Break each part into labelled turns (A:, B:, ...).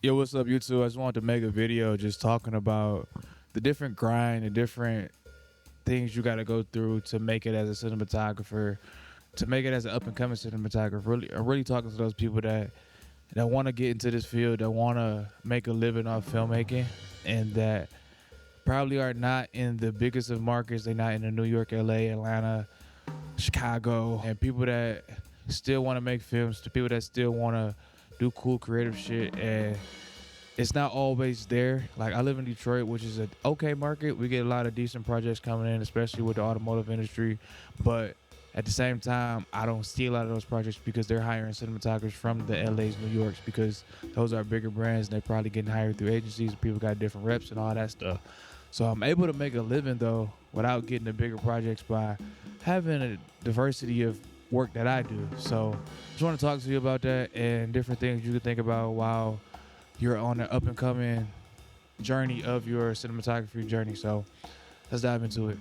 A: Yo, what's up, YouTube? I just wanted to make a video just talking about the different grind and different things you got to go through to make it as a cinematographer, to make it as an up-and-coming cinematographer. I'm really talking to those people that want to get into this field, that want to make a living off filmmaking, and that probably are not in the biggest of markets. They're not in the New York, LA, Atlanta, Chicago, and people that still want to make films, to people that still want to do cool creative shit, and it's not always there. Like, I live in Detroit, which is an okay market. We get a lot of decent projects coming in, especially with the automotive industry, but at the same time, I don't see a lot of those projects because they're hiring cinematographers from the LAs, New Yorks, because those are bigger brands and they're probably getting hired through agencies. People got different reps and all that stuff. So I'm able to make a living though without getting the bigger projects by having a diversity of work that I do. So just want to talk to you about that and different things you can think about while you're on the up and coming journey of your cinematography journey. So let's dive into it.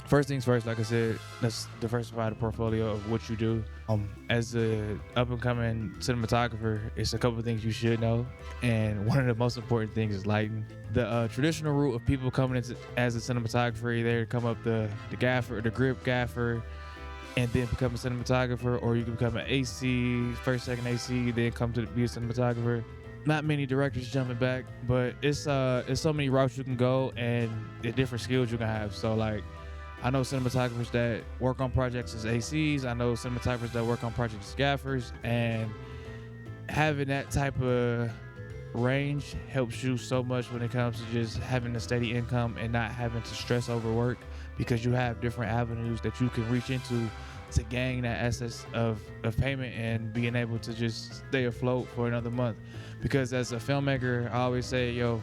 A: First things first, like I said, let's diversify the portfolio of what you do. As a up-and-coming cinematographer, it's a couple of things you should know, and one of the most important things is lighting. The traditional route of people coming into as a cinematographer, they come up the gaffer, the grip gaffer, and then become a cinematographer, or you can become an AC, first, second AC, then come to be a cinematographer. Not many directors jumping back, but it's so many routes you can go and the different skills you can have. So like, I know cinematographers that work on projects as ACs. I know cinematographers that work on projects as gaffers, and having that type of range helps you so much when it comes to just having a steady income and not having to stress over work, because you have different avenues that you can reach into to gain that access of payment and being able to just stay afloat for another month. Because as a filmmaker, I always say, yo,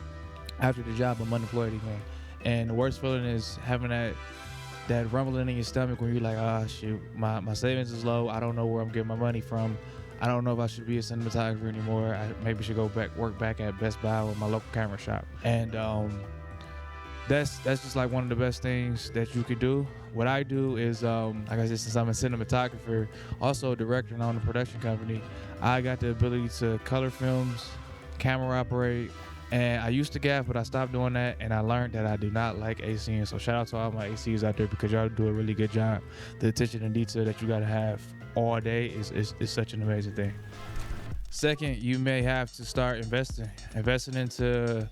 A: after the job, I'm unemployed again. And the worst feeling is having that rumbling in your stomach when you're like, ah, shoot, my savings is low. I don't know where I'm getting my money from. I don't know if I should be a cinematographer anymore. I maybe should go work back at Best Buy or my local camera shop. And that's just like one of the best things that you could do. What I do is, like I said, since I'm a cinematographer, also a director and own a production company, I got the ability to color films, camera operate, and I used to gaff, but I stopped doing that, and I learned that I do not like ACing. So shout out to all my ACs out there, because y'all do a really good job. The attention and detail that you gotta have all day is such an amazing thing. Second, you may have to start investing into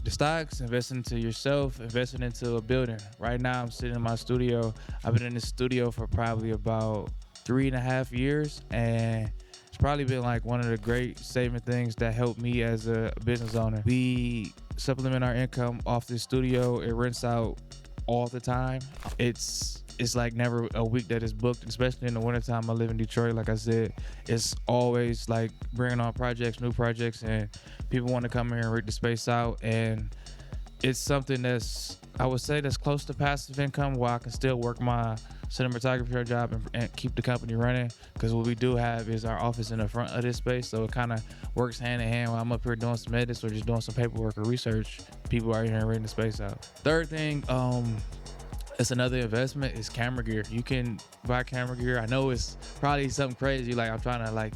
A: the stocks, investing into yourself, investing into a building. Right now, I'm sitting in my studio. I've been in this studio for probably about 3.5 years, and it's probably been like one of the great saving things that helped me as a business owner. We supplement our income off this studio. It rents out all the time. It's like never a week that is booked, especially in the wintertime. I live in Detroit, like I said. It's always like bringing on projects, new projects, and people want to come here and rent the space out. And it's something I would say that's close to passive income, while I can still work my cinematography job and keep the company running. Because what we do have is our office in the front of this space, so it kind of works hand in hand. While I'm up here doing some edits or just doing some paperwork or research, people are here renting the space out. Third thing, it's another investment, is camera gear. You can buy camera gear. I know it's probably something crazy, like I'm trying to like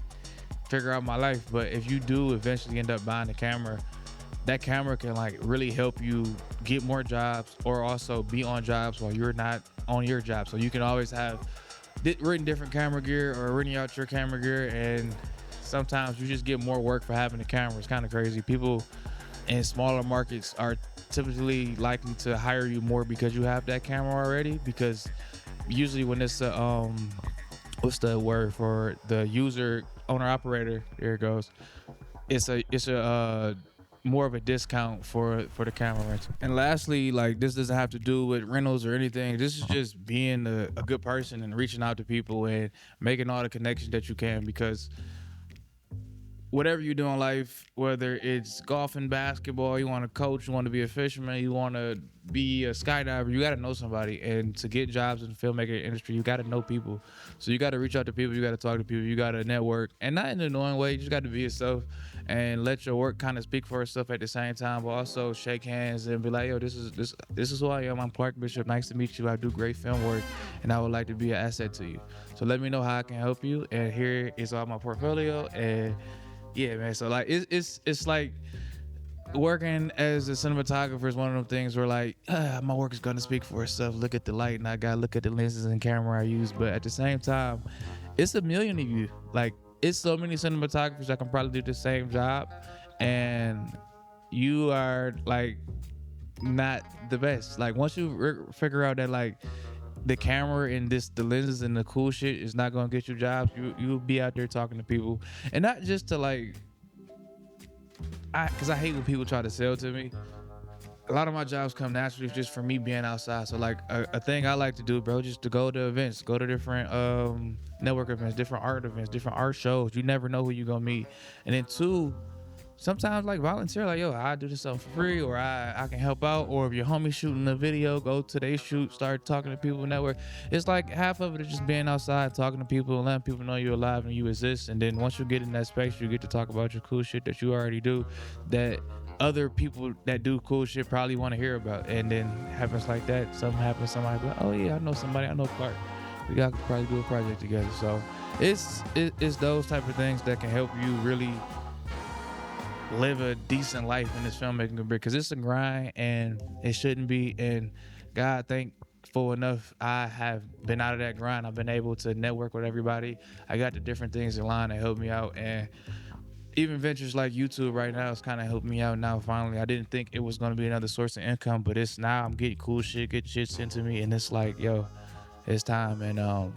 A: figure out my life, but if you do eventually end up buying a camera, that camera can like really help you get more jobs, or also be on jobs while you're not on your job. So you can always have renting different camera gear or renting out your camera gear, and sometimes you just get more work for having the camera. It's kind of crazy. People in smaller markets are typically likely to hire you more because you have that camera already, because usually when it's a what's the word for the user owner operator, there it goes, it's a more of a discount for the camera rental. And lastly, like, this doesn't have to do with rentals or anything. This is just being a good person and reaching out to people and making all the connections that you can, because whatever you do in life, whether it's golf and basketball, you want to coach, you want to be a fisherman, you want to be a skydiver, you got to know somebody. And to get jobs in the filmmaker industry, you got to know people. So you got to reach out to people, you got to talk to people, you got to network, and not in an annoying way. You just got to be yourself and let your work kind of speak for itself at the same time, but also shake hands and be like, yo, this is who I am. I'm Clark Bishop. Nice to meet you. I do great film work, and I would like to be an asset to you. So let me know how I can help you. And here is all my portfolio, and Yeah, man. So like it's like working as a cinematographer is one of them things where like my work is gonna speak for itself. Look at the light, and I gotta look at the lenses and camera I use. But at the same time, it's a million of you. Like it's so many cinematographers that can probably do the same job, and you are like not the best. Like once you figure out that like the camera and the lenses and the cool shit is not gonna get you jobs, you'll be out there talking to people, and not just to like because I hate when people try to sell to me. A lot of my jobs come naturally just from me being outside. So like a thing I like to do, bro, just to go to events, go to different network events, different art events, different art shows. You never know who you gonna meet. And then two, sometimes like volunteer, like yo, I do this stuff for free, or I can help out, or if your homie shooting a video, go to they shoot, start talking to people, network. It's like half of it is just being outside, talking to people, and letting people know you're alive and you exist. And then once you get in that space, you get to talk about your cool shit that you already do, that other people that do cool shit probably want to hear about. And then happens like that, something happens, somebody be like, oh yeah, I know somebody, I know Clark. We got to probably do a project together. So it's those type of things that can help you really live a decent life in this filmmaking career, because it's a grind and it shouldn't be. And God thankful enough, I have been out of that grind. I've been able to network with everybody. I got the different things in line that help me out, and even ventures like YouTube right now is kind of helping me out now. Finally, I didn't think it was going to be another source of income, but it's now I'm getting cool shit, good shit sent to me, and it's like, yo, it's time. And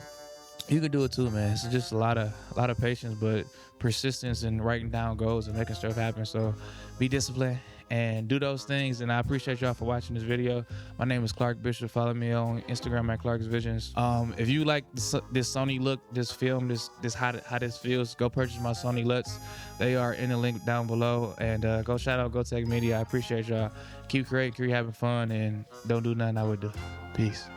A: you can do it too, man. It's just a lot of patience, but persistence and writing down goals and making stuff happen. So be disciplined and do those things. And I appreciate y'all for watching this video. My name is Clark Bishop. Follow me on Instagram at Clark's Visions. If you like this Sony look, this film, this how this feels, go purchase my Sony LUTs. They are in the link down below. And go shout out Go Tech Media. I appreciate y'all. Keep creating, keep having fun, and don't do nothing I would do. Peace.